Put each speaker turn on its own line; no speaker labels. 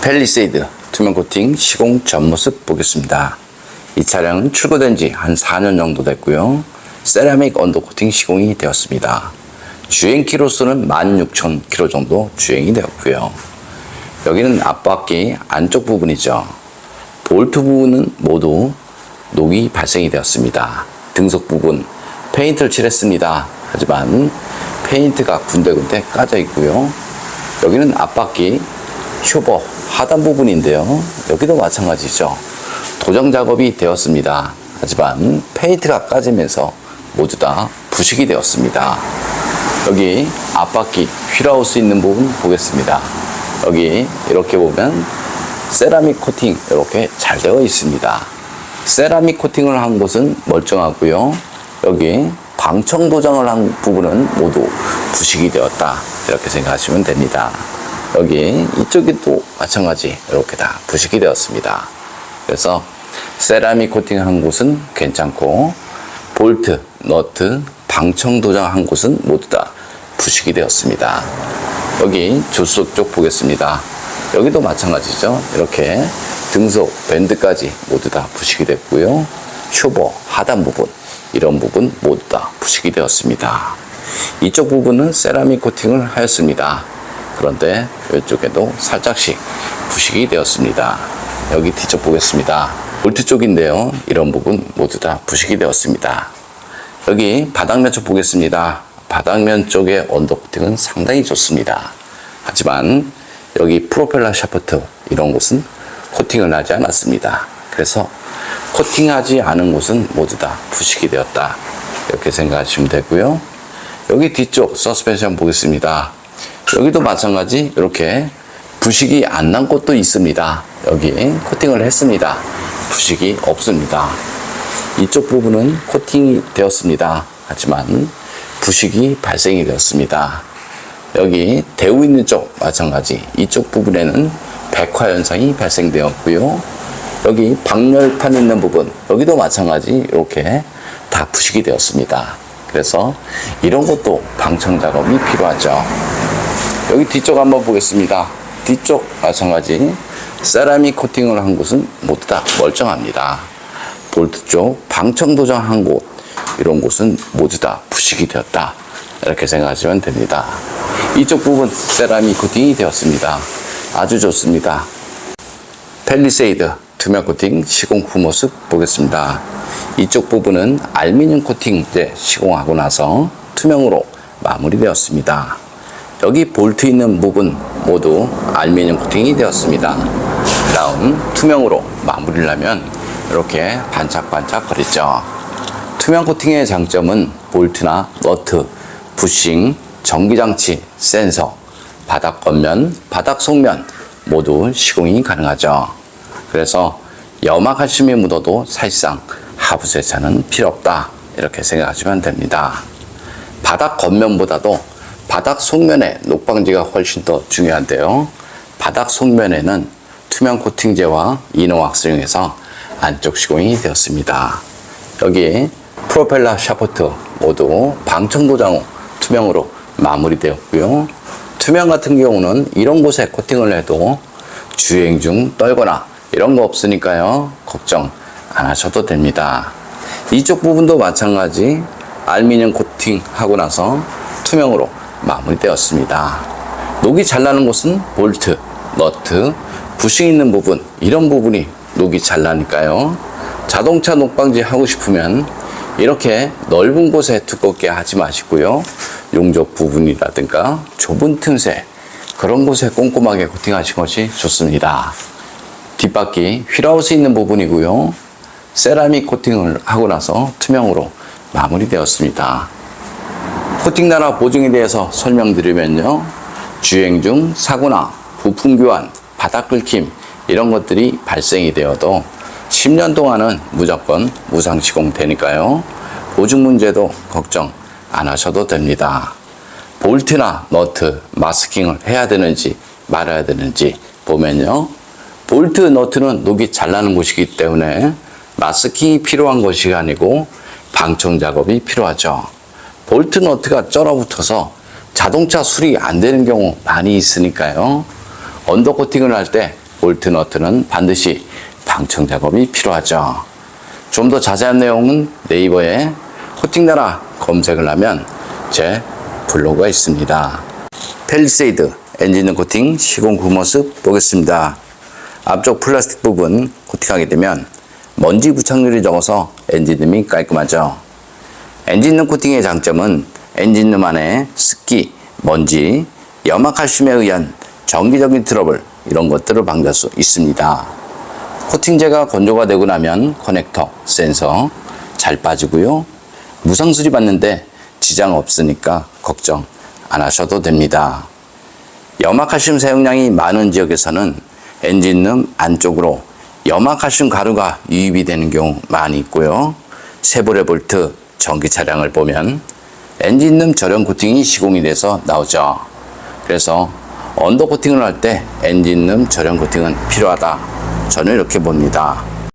팰리세이드 투명 코팅 시공 전 모습 보겠습니다. 이 차량은 출고된 지 한 4년 정도 됐고요. 세라믹 언더 코팅 시공이 되었습니다. 주행 키로수는 16,000km 정도 주행이 되었고요. 여기는 앞바퀴 안쪽 부분이죠. 볼트 부분은 모두 녹이 발생이 되었습니다. 등속 부분 페인트를 칠했습니다. 하지만 페인트가 군데군데 까져 있고요. 여기는 앞바퀴 쇼버 하단 부분인데요. 여기도 마찬가지죠. 도장 작업이 되었습니다. 하지만 페인트가 까지면서 모두 다 부식이 되었습니다. 여기 앞바퀴 휠하우스 있는 부분 보겠습니다. 여기 이렇게 보면 세라믹 코팅 이렇게 잘 되어 있습니다. 세라믹 코팅을 한 곳은 멀쩡하고요. 여기 방청 도장을 한 부분은 모두 부식이 되었다, 이렇게 생각하시면 됩니다. 여기 이쪽에도 마찬가지 이렇게 다 부식이 되었습니다. 그래서 세라믹 코팅 한 곳은 괜찮고 볼트, 너트, 방청 도장 한 곳은 모두 다 부식이 되었습니다. 여기 조수석 쪽 보겠습니다. 여기도 마찬가지죠. 이렇게 등속 밴드까지 모두 다 부식이 됐고요. 쇼버 하단 부분, 이런 부분 모두 다 부식이 되었습니다. 이쪽 부분은 세라믹 코팅을 하였습니다. 그런데 이쪽에도 살짝씩 부식이 되었습니다. 여기 뒤쪽 보겠습니다. 볼트 쪽인데요. 이런 부분 모두 다 부식이 되었습니다. 여기 바닥면 쪽 보겠습니다. 바닥면 쪽의 언더 코팅은 상당히 좋습니다. 하지만 여기 프로펠러 샤프트 이런 곳은 코팅을 하지 않았습니다. 그래서 코팅하지 않은 곳은 모두 다 부식이 되었다, 이렇게 생각하시면 되고요. 여기 뒤쪽 서스펜션 보겠습니다. 여기도 마찬가지 이렇게 부식이 안 난 곳도 있습니다. 여기 코팅을 했습니다. 부식이 없습니다. 이쪽 부분은 코팅이 되었습니다. 하지만 부식이 발생이 되었습니다. 여기 대우 있는 쪽 마찬가지 이쪽 부분에는 백화 현상이 발생되었고요. 여기 방열판 있는 부분 여기도 마찬가지 이렇게 다 부식이 되었습니다. 그래서 이런 것도 방청 작업이 필요하죠. 여기 뒤쪽 한번 보겠습니다. 뒤쪽 마찬가지 세라믹 코팅을 한 곳은 모두 다 멀쩡합니다. 볼트 쪽 방청 도장 한 곳, 이런 곳은 모두 다 부식이 되었다, 이렇게 생각하시면 됩니다. 이쪽 부분 세라믹 코팅이 되었습니다. 아주 좋습니다. 팰리세이드 투명 코팅 시공 후 모습 보겠습니다. 이쪽 부분은 알루미늄 코팅 이제 시공하고 나서 투명으로 마무리되었습니다. 여기 볼트 있는 부분 모두 알루미늄 코팅이 되었습니다. 다음 투명으로 마무리를 하면 이렇게 반짝반짝 거리죠. 투명 코팅의 장점은 볼트나 너트, 부싱, 전기장치, 센서, 바닥 겉면, 바닥 속면 모두 시공이 가능하죠. 그래서 염화칼슘이 묻어도 사실상 하부 세차는 필요 없다, 이렇게 생각하시면 됩니다. 바닥 겉면보다도 바닥 속면의 녹방지가 훨씬 더 중요한데요. 바닥 속면에는 투명 코팅제와 이너왁스 이용해서 안쪽 시공이 되었습니다. 여기 프로펠러 샤프트 모두 방청 도장 후 투명으로 마무리되었고요. 투명 같은 경우는 이런 곳에 코팅을 해도 주행 중 떨거나 이런 거 없으니까요, 걱정 안 하셔도 됩니다. 이쪽 부분도 마찬가지 알루미늄 코팅 하고 나서 투명으로 마무리되었습니다. 녹이 잘 나는 곳은 볼트, 너트, 부싱 있는 부분, 이런 부분이 녹이 잘 나니까요. 자동차 녹방지 하고 싶으면 이렇게 넓은 곳에 두껍게 하지 마시고요. 용접 부분이라든가 좁은 틈새 그런 곳에 꼼꼼하게 코팅하시는 것이 좋습니다. 뒷바퀴 휠하우스 있는 부분이고요. 세라믹 코팅을 하고 나서 투명으로 마무리되었습니다. 코팅 나라 보증에 대해서 설명드리면요. 주행 중 사고나 부품 교환, 바닥 긁힘 이런 것들이 발생이 되어도 10년 동안은 무조건 무상 시공되니까요. 보증 문제도 걱정 안 하셔도 됩니다. 볼트나 너트 마스킹을 해야 되는지 말아야 되는지 보면요. 볼트, 너트는 녹이 잘 나는 곳이기 때문에 마스킹이 필요한 것이 아니고 방청 작업이 필요하죠. 볼트, 너트가 쩔어붙어서 자동차 수리 안 되는 경우 많이 있으니까요. 언더코팅을 할 때 볼트 너트는 반드시 방청 작업이 필요하죠. 좀 더 자세한 내용은 네이버에 코팅나라 검색을 하면 제 블로그가 있습니다. 펠리세이드 엔진룸 코팅 시공 후 모습 보겠습니다. 앞쪽 플라스틱 부분 코팅하게 되면 먼지 부착률이 적어서 엔진룸이 깔끔하죠. 엔진룸 코팅의 장점은 엔진룸 안에 습기, 먼지, 염화칼슘에 의한 정기적인 트러블 이런 것들을 방지할 수 있습니다. 코팅제가 건조가 되고 나면 커넥터, 센서 잘 빠지고요. 무상 수리받는데 지장 없으니까 걱정 안 하셔도 됩니다. 염화칼슘 사용량이 많은 지역에서는 엔진룸 안쪽으로 염화칼슘 가루가 유입이 되는 경우 많이 있고요. 세보레 볼트 전기 차량을 보면 엔진룸 절연 코팅이 시공이 돼서 나오죠. 그래서 언더 코팅을 할 때 엔진룸 절연 코팅은 필요하다. 저는 이렇게 봅니다.